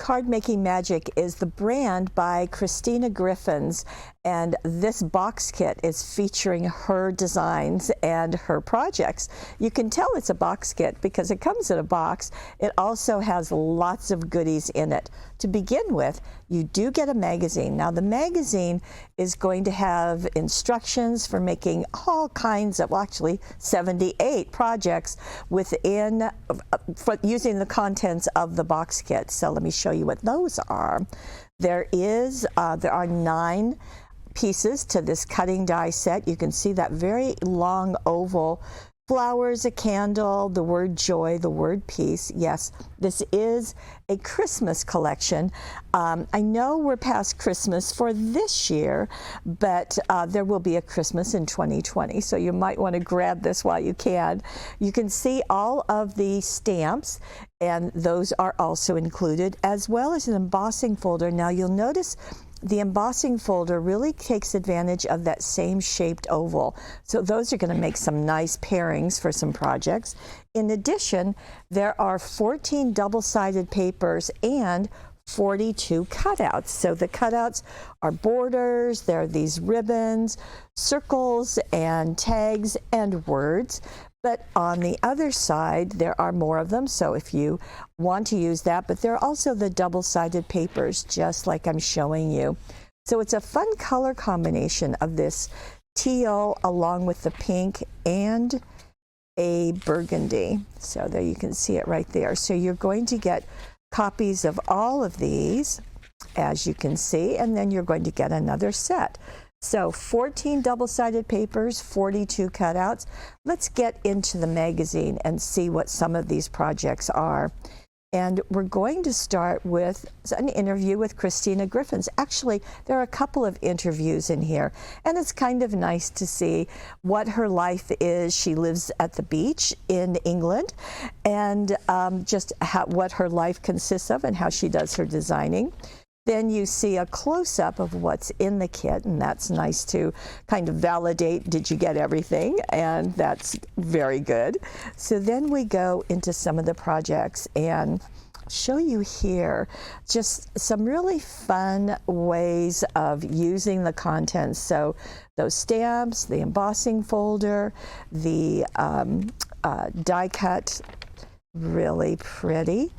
Card Making Magic is the brand by Christina Griffins, and this box kit is featuring her designs and her projects. You can tell it's a box kit because it comes in a box. It also has lots of goodies in it. To begin with, you do get a magazine. Now the magazine is going to have instructions for making all kinds of, well, actually 78 projects within, using the contents of the box kit. So let me show you what those are. There are 9 pieces to this cutting die set. You can see that very long oval, flowers, a candle, the word joy, the word peace. Yes, this is a Christmas collection. I know we're past Christmas for this year, but there will be a Christmas in 2020, so you might want to grab this while you can. You can see all of the stamps, and those are also included, as well as an embossing folder. Now you'll notice the embossing folder really takes advantage of that same shaped oval. So those are going to make some nice pairings for some projects. In addition, there are 14 double-sided papers and 42 cutouts. So the cutouts are borders, there are these ribbons, circles, and tags, and words. But on the other side, there are more of them, so if you want to use that, but there are also the double-sided papers, just like I'm showing you. So it's a fun color combination of this teal along with the pink and a burgundy. So there you can see it right there. So you're going to get copies of all of these, as you can see, and then you're going to get another set. So 14 double-sided papers, 42 cutouts. Let's get into the magazine and see what some of these projects are. And we're going to start with an interview with Christina Griffins. Actually, there are a couple of interviews in here, and it's kind of nice to see what her life is. She lives at the beach in England, and just what her life consists of and how she does her designing. Then you see a close-up of what's in the kit, and that's nice to kind of validate, did you get everything? And that's very good. So then we go into some of the projects and show you here just some really fun ways of using the contents. So those stamps, the embossing folder, the die cut, really pretty.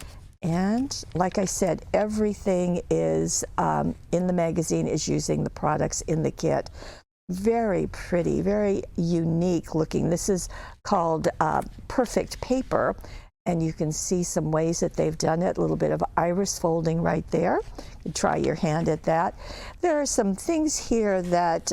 And like I said, everything is in the magazine is using the products in the kit. Very pretty, very unique looking. This is called Perfect Paper, and you can see some ways that they've done it. A little bit of iris folding right there. You try your hand at that. There are some things here that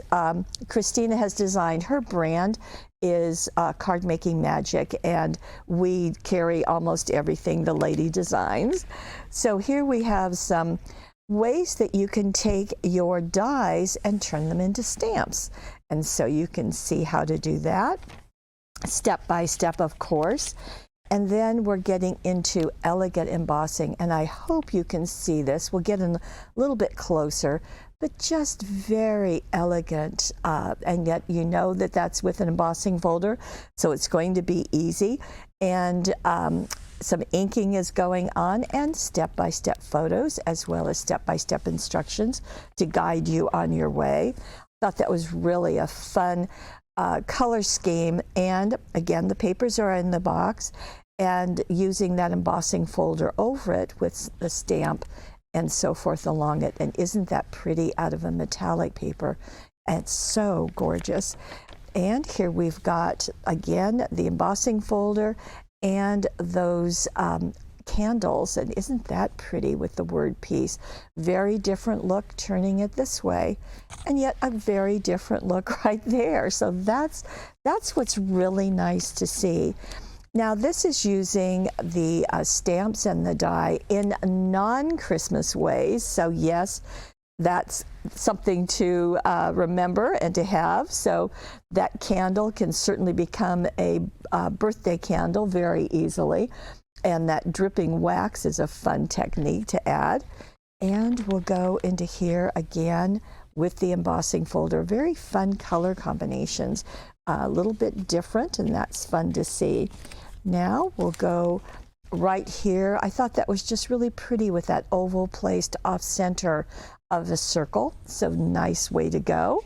Christina has designed. Her brand is Card Making Magic, and we carry almost everything the lady designs. So here we have some ways that you can take your dies and turn them into stamps. And so you can see how to do that, step by step, of course. And then we're getting into elegant embossing, and I hope you can see this. We'll get in a little bit closer, but just very elegant, and yet you know that that's with an embossing folder, so it's going to be easy. And some inking is going on, and step-by-step photos, as well as step-by-step instructions to guide you on your way. I thought that was really a fun color scheme, and again, the papers are in the box, and using that embossing folder over it with the stamp and so forth along it. And isn't that pretty out of a metallic paper? And it's so gorgeous. And here we've got, again, the embossing folder and those candles. And isn't that pretty with the word peace? Very different look turning it this way, and yet a very different look right there. So that's what's really nice to see. Now this is using the stamps and the die in non-Christmas ways. So yes, that's something to remember and to have. So that candle can certainly become a birthday candle very easily. And that dripping wax is a fun technique to add. And we'll go into here again with the embossing folder. Very fun color combinations, a little bit different, and that's fun to see. Now we'll go right here. I thought that was just really pretty with that oval placed off center of a circle. So nice way to go.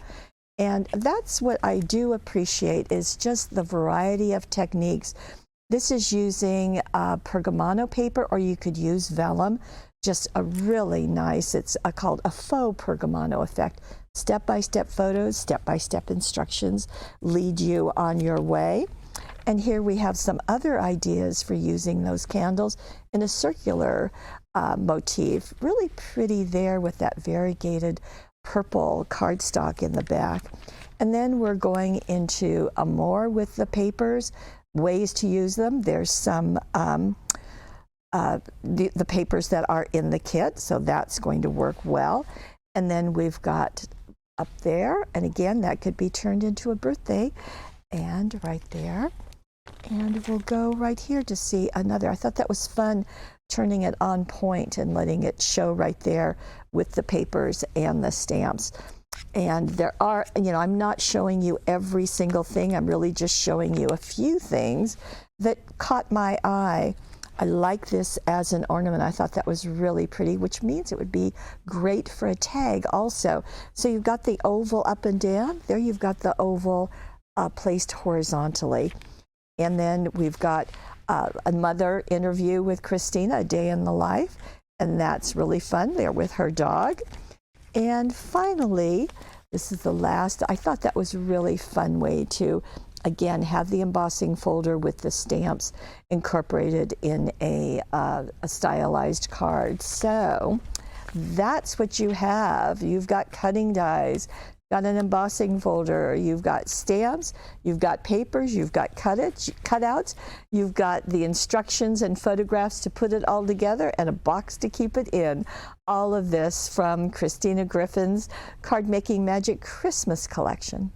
And that's what I do appreciate, is just the variety of techniques. This is using pergamano paper, or you could use vellum. Just a really nice, it's called a faux pergamano effect. Step-by-step photos, step-by-step instructions lead you on your way. And here we have some other ideas for using those candles in a circular motif. Really pretty there with that variegated purple cardstock in the back. And then we're going into more with the papers, ways to use them. There's some the papers that are in the kit, so that's going to work well. And then we've got up there, and again, that could be turned into a birthday, and right there. And we'll go right here to see another. I thought that was fun, turning it on point and letting it show right there with the papers and the stamps. And there are, I'm not showing you every single thing. I'm really just showing you a few things that caught my eye. I like this as an ornament. I thought that was really pretty, which means it would be great for a tag also. So you've got the oval up and down. There you've got the oval placed horizontally. And then we've got another interview with Christina, a day in the life. And that's really fun there with her dog. And finally, this is the last. I thought that was a really fun way to, again, have the embossing folder with the stamps incorporated in a stylized card. So that's what you have. You've got cutting dies, got an embossing folder, you've got stamps, you've got papers, you've got cutouts, you've got the instructions and photographs to put it all together, and a box to keep it in. All of this from Christina Griffin's Card Making Magic Christmas collection.